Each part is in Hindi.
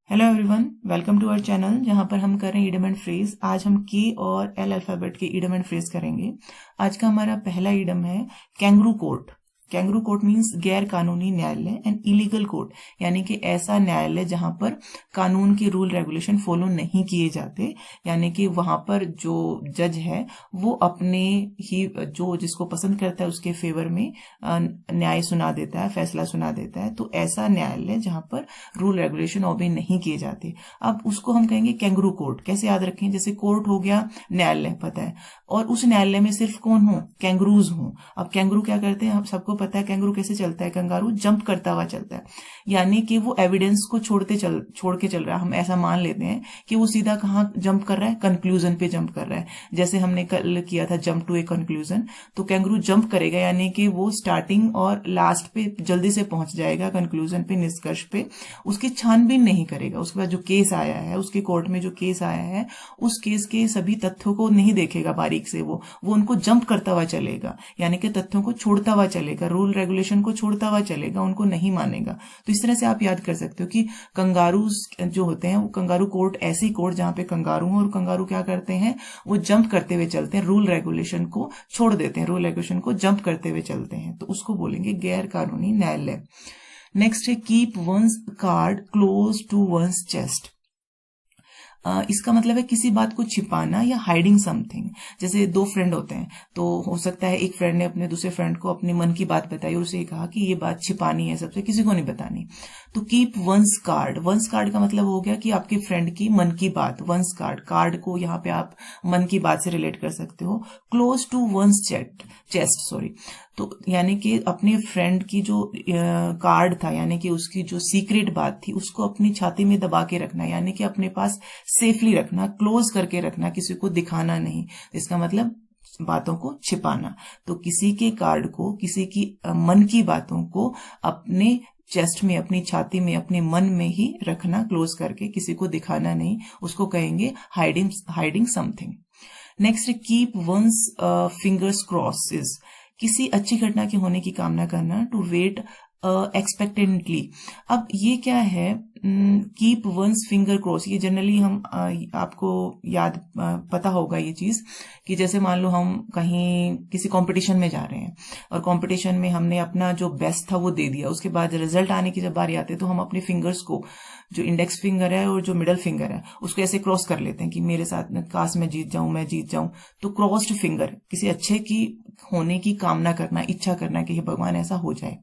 Hello everyone, welcome to our channel जहां पर हम कर रहे हैं इडियम एंड फ्रेज। आज हम के और एल अल्फाबेट के इडियम एंड फ्रेज करेंगे। आज का हमारा पहला इडियम है kangaroo court. Kangaroo court means गैर कानूनी न्यायालय एंड इलीगल कोर्ट, यानी कि ऐसा न्यायालय जहां पर कानून के रूल रेगुलेशन फॉलो नहीं किए जाते, यानी कि वहां पर जो जज है वो अपने ही जो जिसको पसंद करता है उसके फेवर में न्याय सुना देता है, फैसला सुना देता है। तो ऐसा न्यायालय जहां पर रूल रेगुलेशन ऑबे नहीं किए जाते, अब उसको हम कहेंगे कैंगरू कोर्ट। कैसे याद रखें? जैसे कोर्ट हो गया न्यायालय, पता है, और उस न्यायालय में सिर्फ कौन हो? कैंगरूज हो। अब कैंगरू क्या करते हैं? हम सबको पता है कैंगरू कैसे चलता है। कंगारू जंप करता हुआ चलता है, यानी कि वो एविडेंस को छोड़ के चल रहा है। हम ऐसा मान लेते हैं कि वो सीधा कहाँ जंप कर रहा है? कंक्लूजन पे जंप कर रहा है। जैसे हमने कल किया था जंप टू ए कंक्लूजन, तो कैंगरू जंप करेगा, यानी कि वो स्टार्टिंग और लास्ट पे जल्दी से पहुंच जाएगा, कंक्लूजन पे, निष्कर्ष पे। उसकी छानबीन नहीं करेगा। उसके बाद जो केस आया है, उसके कोर्ट में जो केस आया है, उस केस के सभी तथ्यों को नहीं देखेगा बारीक से। वो उनको जंप करता हुआ चलेगा, यानी कि तथ्यों को छोड़ता हुआ चलेगा, रूल रेगुलेशन को छोड़ता हुआ चलेगा, उनको नहीं मानेगा। तो इस तरह से आप याद कर सकते हो कि कंगारू जो होते हैं, वो कंगारू कोर्ट ऐसी कोर्ट जहां पे कंगारू हो, और कंगारू क्या करते हैं? वो जंप करते हुए चलते हैं, रूल रेगुलेशन को छोड़ देते हैं, रूल रेगुलेशन को जंप करते हुए चलते हैं। तो उसको बोलेंगे गैर कानूनी न्यायालय। नेक्स्ट है keep one's card close to one's chest. इसका मतलब है किसी बात को छिपाना या हाइडिंग समथिंग। जैसे दो फ्रेंड होते हैं, तो हो सकता है एक फ्रेंड ने अपने दूसरे फ्रेंड को अपने मन की बात बताई और उसे कहा कि ये बात छिपानी है, सबसे किसी को नहीं बतानी। तो keep one's card. One's card का मतलब हो गया कि आपके फ्रेंड की मन की बात। वंस कार्ड, कार्ड को यहाँ पे आप मन की बात से रिलेट कर सकते हो। Close to one's chest, sorry. तो यानी कि अपने फ्रेंड की जो कार्ड था, यानी कि उसकी जो सीक्रेट बात थी, उसको अपनी छाती में दबा के रखना, यानी कि अपने पास सेफली रखना, क्लोज करके रखना, किसी को दिखाना नहीं। इसका मतलब बातों को छिपाना। तो किसी के कार्ड को, किसी की मन की बातों को अपने चेस्ट में, अपनी छाती में, अपने मन में ही रखना, क्लोज करके, किसी को दिखाना नहीं। उसको कहेंगे hiding something. Next, keep once fingers crosses. किसी अच्छी घटना के होने की कामना करना, टू वेट एक्सपेक्टेंटली। अब ये क्या है? कीप वंस फिंगर क्रॉस, ये जनरली हम आपको याद पता होगा ये चीज, कि जैसे मान लो हम कहीं किसी कंपटीशन में जा रहे हैं और कंपटीशन में हमने अपना जो बेस्ट था वो दे दिया। उसके बाद रिजल्ट आने की जब बारी आती है तो हम अपने फिंगर्स को, जो इंडेक्स फिंगर है और जो मिडल फिंगर है, उसको ऐसे क्रॉस कर लेते हैं कि मेरे साथ में काश मैं जीत जाऊं, मैं जीत जाऊं। तो क्रॉस्ड फिंगर, किसी अच्छे की होने की कामना करना, इच्छा करना कि ये भगवान ऐसा हो जाए।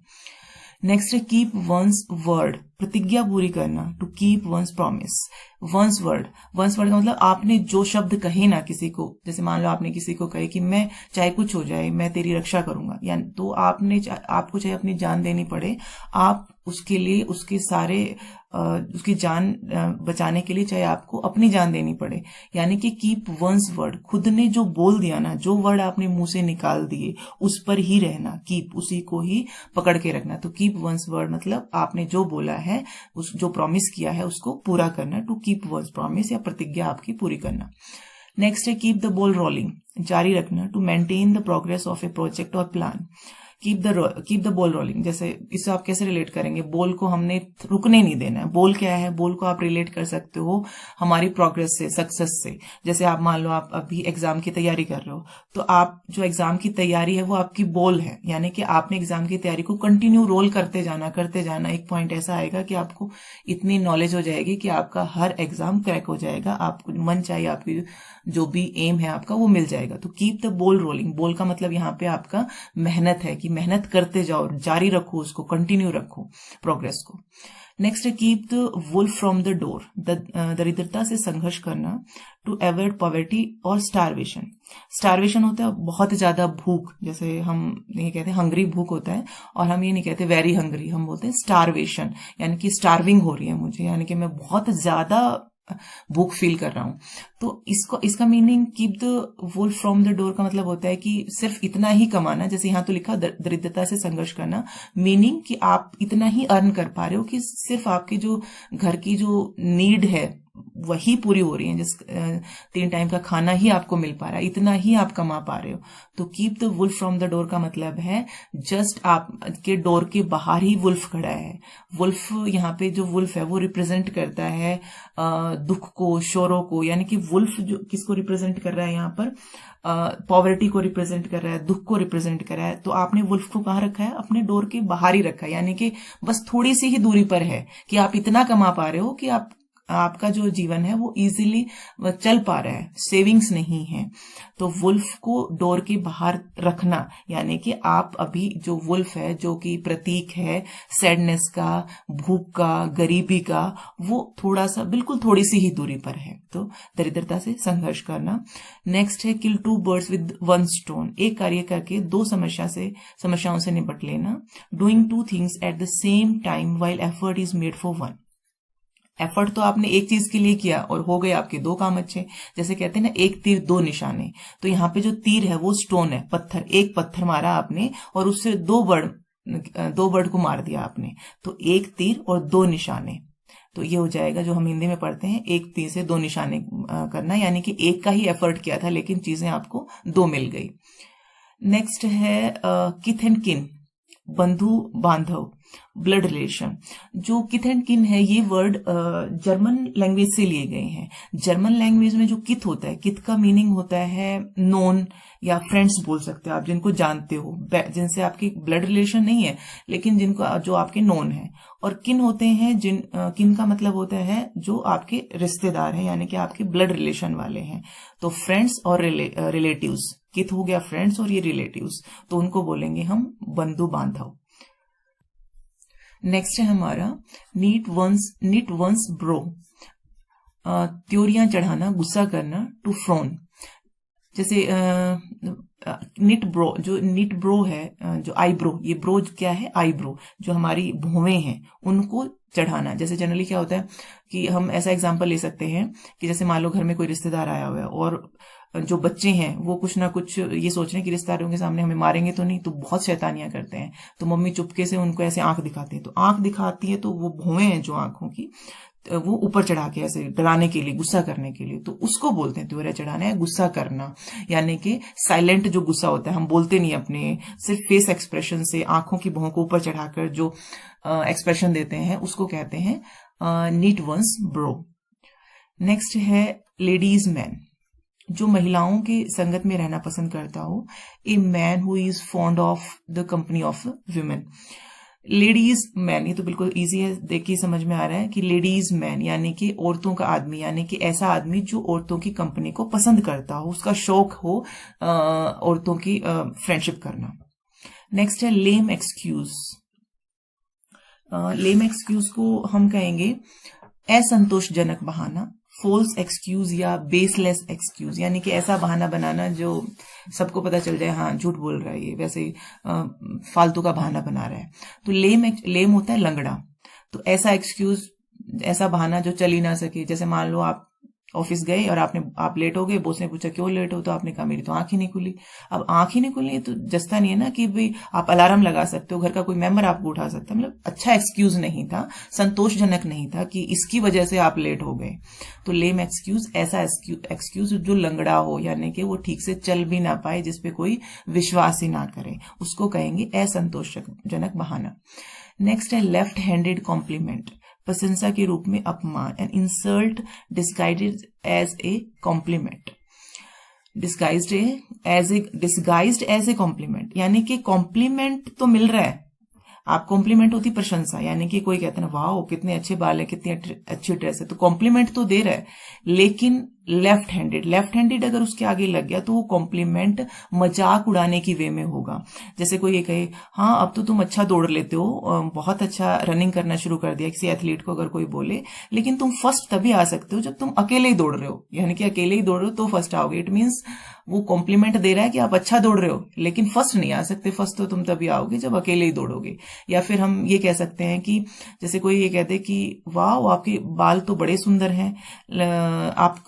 नेक्स्ट है कीप वंस वर्ड, प्रतिज्ञा पूरी करना, to keep one's promise. One's word का मतलब आपने जो शब्द कहे ना किसी को, जैसे मान लो आपने किसी को कहे कि मैं चाहे कुछ हो जाए मैं तेरी रक्षा करूंगा, यानी तो आपको चाहे अपनी जान देनी पड़े, आप उसके लिए, उसके सारे उसकी जान बचाने के लिए चाहे आपको अपनी जान देनी पड़े, यानी कि कीप वंस वर्ड। खुद ने जो बोल दिया ना, जो वर्ड आपने मुंह से निकाल दिए, उस पर ही रहना, कीप, उसी को ही पकड़ के रखना। तो कीप वंस वर्ड मतलब आपने जो बोला है, उस जो प्रॉमिस किया है उसको पूरा करना, टू कीप वंस प्रॉमिस, या प्रतिज्ञा आपकी पूरी करना। नेक्स्ट है कीप द बॉल रोलिंग, जारी रखना, to maintain the progress of a project और plan. Keep the ball rolling, जैसे इससे आप कैसे रिलेट करेंगे? बॉल को हमने रुकने नहीं देना है। बॉल क्या है? बॉल को आप रिलेट कर सकते हो हमारी प्रोग्रेस से, सक्सेस से। जैसे आप मान लो आप अभी एग्जाम की तैयारी कर रहे हो, तो आप जो एग्जाम की तैयारी है वो आपकी बॉल है, यानी कि आपने एग्जाम की तैयारी को कंटिन्यू रोल करते जाना। एक पॉइंट ऐसा आएगा कि आपको इतनी नॉलेज हो जाएगी कि आपका हर एग्जाम क्रैक हो जाएगा, आपको मन चाहिए, आपकी जो भी एम है आपका वो मिल जाएगा। तो keep the ball rolling, ball का मतलब यहाँ पे आपका मेहनत है, कि मेहनत करते जाओ, जारी रखो, उसको कंटिन्यू रखो, प्रोग्रेस को। नेक्स्ट है keep the wolf from the door, दरिद्रता से संघर्ष करना, टू अवॉइड पॉवर्टी और स्टारवेशन। स्टारवेशन होता है बहुत ज्यादा भूख, जैसे हम ये कहते हैं हंग्री भूख होता है, और हम ये नहीं कहते वेरी हंग्री, हम बोलते हैं स्टारवेशन, यानी कि स्टार्विंग हो रही है मुझे, यानी कि मैं बहुत ज्यादा भूख फील कर रहा हूं। तो इसका meaning keep the wolf from the door का मतलब होता है कि सिर्फ इतना ही कमाना, जैसे यहां तो लिखा दरिद्रता से संघर्ष करना, मीनिंग कि आप इतना ही अर्न कर पा रहे हो कि सिर्फ आपके जो घर की जो नीड है वही पूरी हो रही है, जिस 3 टाइम का खाना ही आपको मिल पा रहा है, इतना ही आप कमा पा रहे हो। तो keep the wolf from the door का मतलब है जस्ट आपके डोर के बाहर ही वुल्फ खड़ा है। वुल्फ यहाँ पे जो वुल्फ है वो रिप्रेजेंट करता है दुख को, शोरों को, यानी कि वुल्फ जो किसको रिप्रेजेंट कर रहा है यहाँ पर, पॉवर्टी को रिप्रेजेंट कर रहा है, दुख को रिप्रेजेंट कर रहा है। तो आपने वुल्फ को कहाँ रखा है? अपने डोर के बाहर ही रखा है, यानी कि बस थोड़ी सी ही दूरी पर है कि आप इतना कमा पा रहे हो कि आपका जो जीवन है वो इजीली चल पा रहा है, सेविंग्स नहीं है। तो वुल्फ को डोर के बाहर रखना यानी कि आप अभी जो वुल्फ है, जो कि प्रतीक है सैडनेस का, भूख का, गरीबी का, वो थोड़ा सा, बिल्कुल थोड़ी सी ही दूरी पर है। तो दरिद्रता से संघर्ष करना। नेक्स्ट है किल 2 birds with 1 stone, एक कार्य करके 2 समस्याओं से निपट लेना। Doing 2 things at the same time while effort is made for 1, effort तो आपने एक चीज के लिए किया और हो गए आपके 2 काम अच्छे। जैसे कहते हैं ना, एक तीर 2 निशाने। तो यहाँ पे जो तीर है वो स्टोन है, पत्थर, एक पत्थर मारा आपने और उससे 2 बर्ड को मार दिया आपने। तो एक तीर और 2 निशाने। तो ये हो जाएगा जो हम हिंदी में पढ़ते हैं, एक तीर से 2 निशाने करना, यानी कि एक का ही एफर्ट किया था लेकिन चीजें आपको 2 मिल गई। नेक्स्ट है किथ एंड किन, बंधु बांधव, ब्लड रिलेशन। जो किथ एंड किन है ये वर्ड जर्मन लैंग्वेज से लिए गए हैं। जर्मन लैंग्वेज में जो किथ होता है, किथ का मीनिंग होता है नोन या फ्रेंड्स बोल सकते हो आप, जिनको जानते हो, जिनसे आपकी ब्लड रिलेशन नहीं है लेकिन जिनको जो आपके नोन है। और किन होते हैं किन का मतलब होता है जो आपके रिश्तेदार हैं, यानी कि आपके ब्लड रिलेशन वाले हैं। तो फ्रेंड्स और रिलेटिव्स, किथ हो गया फ्रेंड्स और ये रिलेटिव्स, तो उनको बोलेंगे हम बंधु बांधव। नेक्स्ट है हमारा नीट वंस ब्रो, त्योरियां चढ़ाना, गुस्सा करना, टू फ्रोन। जैसे निट ब्रो है, जो आईब्रो, ये ब्रो क्या है? आईब्रो, जो हमारी भौवें हैं उनको चढ़ाना। जैसे जनरली क्या होता है कि हम ऐसा एग्जांपल ले सकते हैं कि जैसे मान लो घर में कोई रिश्तेदार आया हुआ है और जो बच्चे हैं वो कुछ ना कुछ ये सोच रहे हैं कि रिश्तेदारों के सामने हमें मारेंगे तो नहीं, तो बहुत शैतानियां करते हैं। तो मम्मी चुपके से उनको ऐसे आंख दिखाती है, तो आंख दिखाती है तो वो भौवें हैं जो आंखों की, वो ऊपर चढ़ा के ऐसे डराने के लिए, गुस्सा करने के लिए, तो उसको बोलते हैं त्योरिया चढ़ाना है, गुस्सा करना। यानी कि साइलेंट जो गुस्सा होता है, हम बोलते नहीं, अपने सिर्फ फेस एक्सप्रेशन से आंखों की भौं को ऊपर चढ़ाकर जो एक्सप्रेशन देते हैं उसको कहते हैं नीट वंस ब्रो। नेक्स्ट है लेडीज मैन, जो महिलाओं के संगत में रहना पसंद करता हो। A man who is fond of the company of women. Ladies man, ये तो बिल्कुल इजी है, देखिए समझ में आ रहा है कि लेडीज मैन यानी कि औरतों का आदमी, यानी कि ऐसा आदमी जो औरतों की कंपनी को पसंद करता हो, उसका शौक हो औरतों की फ्रेंडशिप करना। नेक्स्ट है लेम एक्सक्यूज। लेम एक्सक्यूज को हम कहेंगे असंतोषजनक बहाना, फोल्स एक्सक्यूज या बेसलेस एक्सक्यूज, यानी कि ऐसा बहाना बनाना जो सबको पता चल जाए हाँ झूठ बोल रहा है ये, वैसे फालतू का बहाना बना रहा है। तो लेम होता है लंगड़ा। तो ऐसा एक्सक्यूज, ऐसा बहाना जो चल ही ना सके। जैसे मान लो आप ऑफिस गए और आप लेट हो गए, बॉस ने पूछा क्यों लेट हो, तो आपने कहा मेरी तो आंख ही नहीं खुली। अब आंख ही नहीं खुली तो जस्ता नहीं है ना कि भाई आप अलार्म लगा सकते हो, घर का कोई मेंबर आपको उठा सकता है। मतलब अच्छा एक्सक्यूज नहीं था, संतोषजनक नहीं था कि इसकी वजह से आप लेट हो गए। तो लेम एक्सक्यूज, ऐसा एक्सक्यूज जो लंगड़ा हो, यानी कि वो ठीक से चल भी ना पाए, जिसपे कोई विश्वास ही ना करे, उसको कहेंगे असंतोषजनक बहाना। नेक्स्ट है लेफ्ट हैंडेड कॉम्प्लीमेंट, प्रशंसा के रूप में अपमान, an insult disguised as a compliment. Disguised as a compliment, यानी कि कॉम्प्लीमेंट तो मिल रहा है, आप कॉम्प्लीमेंट होती प्रशंसा, यानी कि कोई कहता है ना वाह कितने अच्छे बाल है, कितनी अच्छी ड्रेस है, तो कॉम्प्लीमेंट तो दे रहा है, लेकिन लेफ्ट हैंडेड अगर उसके आगे लग गया तो वो कॉम्प्लीमेंट मजाक उड़ाने की वे में होगा। जैसे कोई ये कहे हाँ अब तो तुम अच्छा दौड़ लेते हो, बहुत अच्छा रनिंग करना शुरू कर दिया, किसी एथलीट को अगर कोई बोले, लेकिन तुम फर्स्ट तभी आ सकते हो जब तुम अकेले ही दौड़ रहे हो, यानी कि अकेले ही दौड़ रहे हो तो फर्स्ट आओगे। इट मीन्स वो कॉम्प्लीमेंट दे रहा है कि आप अच्छा दौड़ रहे हो लेकिन फर्स्ट नहीं आ सकते, फर्स्ट तो तुम तभी आओगे जब अकेले ही दौड़ोगे। या फिर हम ये कह सकते हैं कि जैसे कोई ये कहते कि वाह आपके बाल तो बड़े सुंदर हैं, आप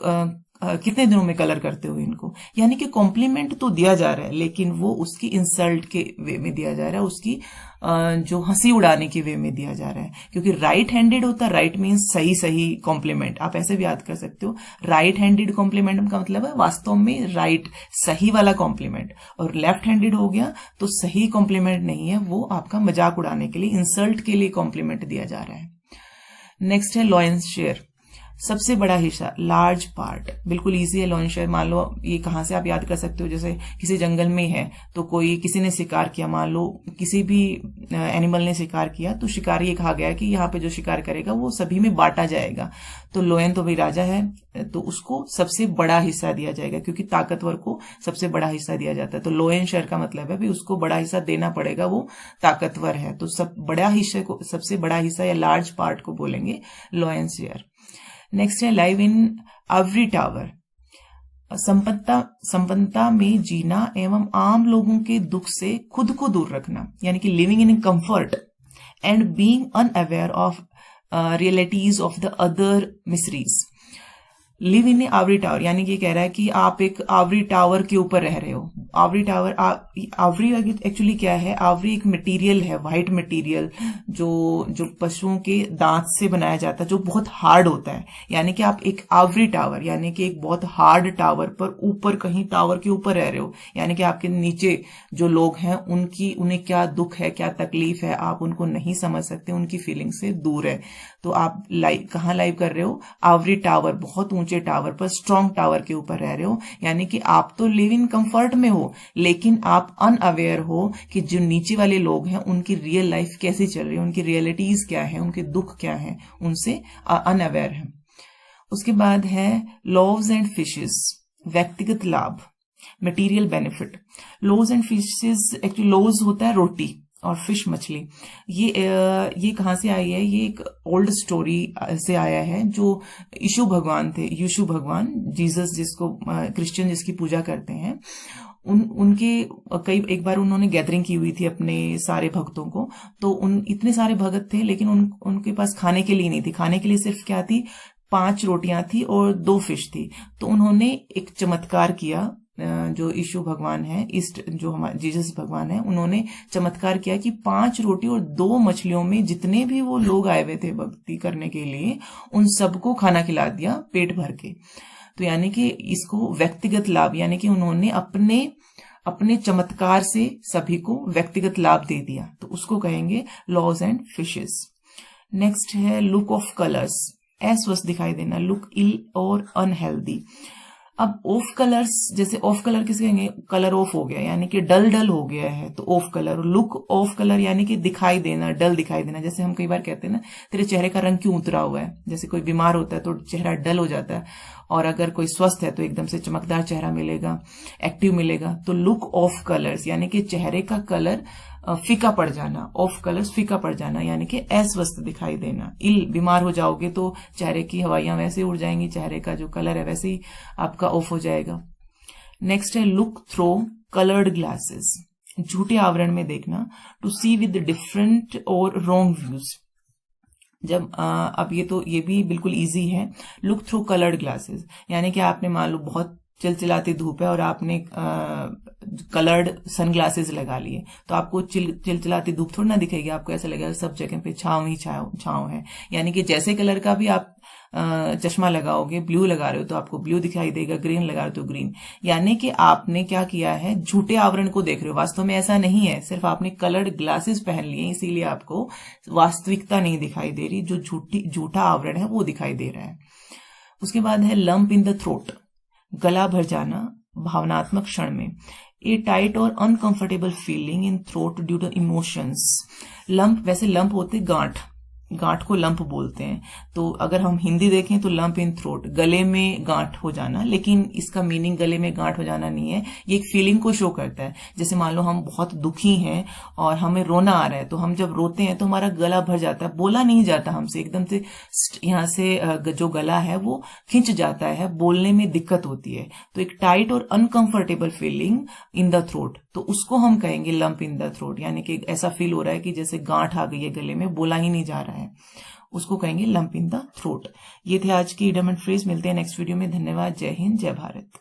कितने दिनों में कलर करते हो इनको, यानी कि कॉम्प्लीमेंट तो दिया जा रहा है लेकिन वो उसकी इंसल्ट के वे में दिया जा रहा है, उसकी जो हंसी उड़ाने के वे में दिया जा रहा है, क्योंकि राइट हैंडेड होता है, राइट मीन्स सही सही कॉम्प्लीमेंट, आप ऐसे भी याद कर सकते हो। राइट हैंडेड कॉम्प्लीमेंट का मतलब है वास्तव में राइट सही वाला कॉम्प्लीमेंट, और लेफ्ट हैंडेड हो गया तो सही कॉम्प्लीमेंट नहीं है, वो आपका मजाक उड़ाने के लिए, इंसल्ट के लिए कॉम्प्लीमेंट दिया जा रहा है। नेक्स्ट है लॉयंस शेयर, सबसे बड़ा हिस्सा, लार्ज पार्ट, बिल्कुल इजी है लॉयंस शेयर। मान लो ये कहां से आप याद कर सकते हो, जैसे किसी जंगल में है तो किसी ने शिकार किया, मान लो किसी भी एनिमल ने शिकार किया, तो शिकारी ये कहा गया कि यहाँ पे जो शिकार करेगा वो सभी में बांटा जाएगा। तो लोयन तो भाई राजा है, तो उसको सबसे बड़ा हिस्सा दिया जाएगा, क्योंकि ताकतवर को सबसे बड़ा हिस्सा दिया जाता है। तो लोयन शेयर का मतलब है भी उसको बड़ा हिस्सा देना पड़ेगा, वो ताकतवर है, तो सब बड़ा हिस्से को, सबसे बड़ा हिस्सा या लार्ज पार्ट को बोलेंगे लोयन शेयर। नेक्स्ट है लाइव इन एवरी टावर, संपन्नता में जीना एवं आम लोगों के दुख से खुद को दूर रखना, यानी कि living in comfort and being unaware of realities of the other miseries. Live in ivory tower, यानी कि कह रहा है कि आप एक आवरी टावर के ऊपर रह रहे हो। आवरी टावर, आवरी एक्चुअली क्या है, आवरी एक मटेरियल है, व्हाइट मटेरियल, जो पशुओं के दांत से बनाया जाता है, जो बहुत हार्ड होता है। यानी कि आप एक आवरी टावर, यानी कि एक बहुत हार्ड टावर पर ऊपर, कहीं टावर के ऊपर रह रहे हो, यानी कि आपके नीचे जो लोग हैं उन्हें क्या दुख है, क्या तकलीफ है, आप उनको नहीं समझ सकते, उनकी फीलिंग से दूर है। तो आप कहाँ लाइव कर रहे हो, आवरी टावर, बहुत ऊंचे टावर पर, स्ट्रॉन्ग टावर के ऊपर रह रहे हो, यानी कि आप तो लिव इन कंफर्ट में हो, लेकिन आप अनअवेयर हो कि जो नीचे वाले लोग हैं उनकी रियल लाइफ कैसी चल रही है, उनकी रियलिटीज क्या है, उनके दुख क्या है, उनसे अनअवेयर है। उसके बाद है लॉव्स एंड फिशेस, व्यक्तिगत लाभ, material benefit. Loaves and fishes, actually loaves होता है रोटी और फिश मछली। ये कहां से आई है, ये एक ओल्ड स्टोरी से आया है, जो यीशु भगवान थे, यीशु भगवान, जीसस, जिसको क्रिश्चियन जिसकी पूजा करते हैं, उनके एक बार उन्होंने गैदरिंग की हुई थी अपने सारे भक्तों को, तो इतने सारे भगत थे, लेकिन उनके पास खाने के लिए नहीं थी। खाने के लिए सिर्फ क्या थी, 5 रोटियां थी और 2 फिश थी। तो उन्होंने एक चमत्कार किया, जो यीशु भगवान है, जो हमारे जीसस भगवान है, उन्होंने चमत्कार किया कि 5 रोटी और 2 मछलियों में जितने भी वो लोग आए हुए थे भक्ति करने के लिए, उन सबको खाना खिला दिया पेट भर के। तो यानी कि इसको व्यक्तिगत लाभ, यानी कि उन्होंने अपने चमत्कार से सभी को व्यक्तिगत लाभ दे दिया, तो उसको कहेंगे लॉज एंड फिशेस। नेक्स्ट है लुक ऑफ कलर्स, अस्वस्थ दिखाई देना, लुक इल और अनहेल्दी। अब ऑफ कलर्स, जैसे ऑफ कलर किसे कहेंगे, कलर ऑफ हो गया, यानी कि डल हो गया है, तो of colour. Look of colour यानी कि दिखाई देना, डल दिखाई देना। जैसे हम कई बार कहते हैं ना, तेरे चेहरे का रंग क्यों उतरा हुआ है, जैसे कोई बीमार होता है तो चेहरा डल हो जाता है, और अगर कोई स्वस्थ है तो एकदम से चमकदार चेहरा मिलेगा, एक्टिव मिलेगा। तो लुक ऑफ कलर्स यानी कि चेहरे का कलर फीका पड़ जाना, ऑफ कलर्स फीका पड़ जाना, यानी कि अस्वस्थ दिखाई देना। इल, बीमार हो जाओगे तो चेहरे की हवाइयां वैसे ही उड़ जाएंगी, चेहरे का जो कलर है वैसे ही आपका ऑफ हो जाएगा। नेक्स्ट है लुक थ्रो कलर्ड ग्लासेस, झूठे आवरण में देखना, टू सी विद डिफरेंट और रॉन्ग व्यूज। जब अब ये भी बिल्कुल इजी है। लुक थ्रू कलर्ड ग्लासेस यानी कि आपने मान लो बहुत चिलचिलाती धूप है और आपने कलर्ड सनग्लासेस लगा लिए, तो आपको चिलचिलाती धूप थोड़ी ना दिखेगी, आपको ऐसा लगेगा सब जगह पे छांव ही छांव है। यानी कि जैसे कलर का भी आप चश्मा लगाओगे, ब्लू लगा रहे हो तो आपको ब्लू दिखाई देगा, ग्रीन लगा रहे हो तो ग्रीन। यानी कि आपने क्या किया है, झूठे आवरण को देख रहे हो, वास्तव में ऐसा नहीं है, सिर्फ आपने कलर्ड ग्लासेस पहन लिए, इसीलिए आपको वास्तविकता नहीं दिखाई दे रही, जो झूठा आवरण है वो दिखाई दे रहा है। उसके बाद है लंप इन द थ्रोट, गला भर जाना भावनात्मक क्षण में, ए टाइट और uncomfortable feeling in throat due to emotions. Lump, वैसे लंप होते गांठ को लंप बोलते हैं, तो अगर हम हिंदी देखें तो लंप इन थ्रोट, गले में गांठ हो जाना, लेकिन इसका मीनिंग गले में गांठ हो जाना नहीं है, ये एक फीलिंग को शो करता है। जैसे मान लो हम बहुत दुखी हैं और हमें रोना आ रहा है, तो हम जब रोते हैं तो हमारा गला भर जाता है, बोला नहीं जाता हमसे, एकदम से यहाँ से जो गला है वो खिंच जाता है, बोलने में दिक्कत होती है। तो एक टाइट और uncomfortable feeling in the throat, तो उसको हम कहेंगे लंप इन द थ्रोट, यानी कि ऐसा फील हो रहा है कि जैसे गांठ आ गई है गले में, बोला ही नहीं जा रहा है, उसको कहेंगे लंप इन द थ्रोट। ये थे आज की इडियम एंड फ्रेज। मिलते हैं नेक्स्ट वीडियो में। धन्यवाद। जय हिंद, जय भारत।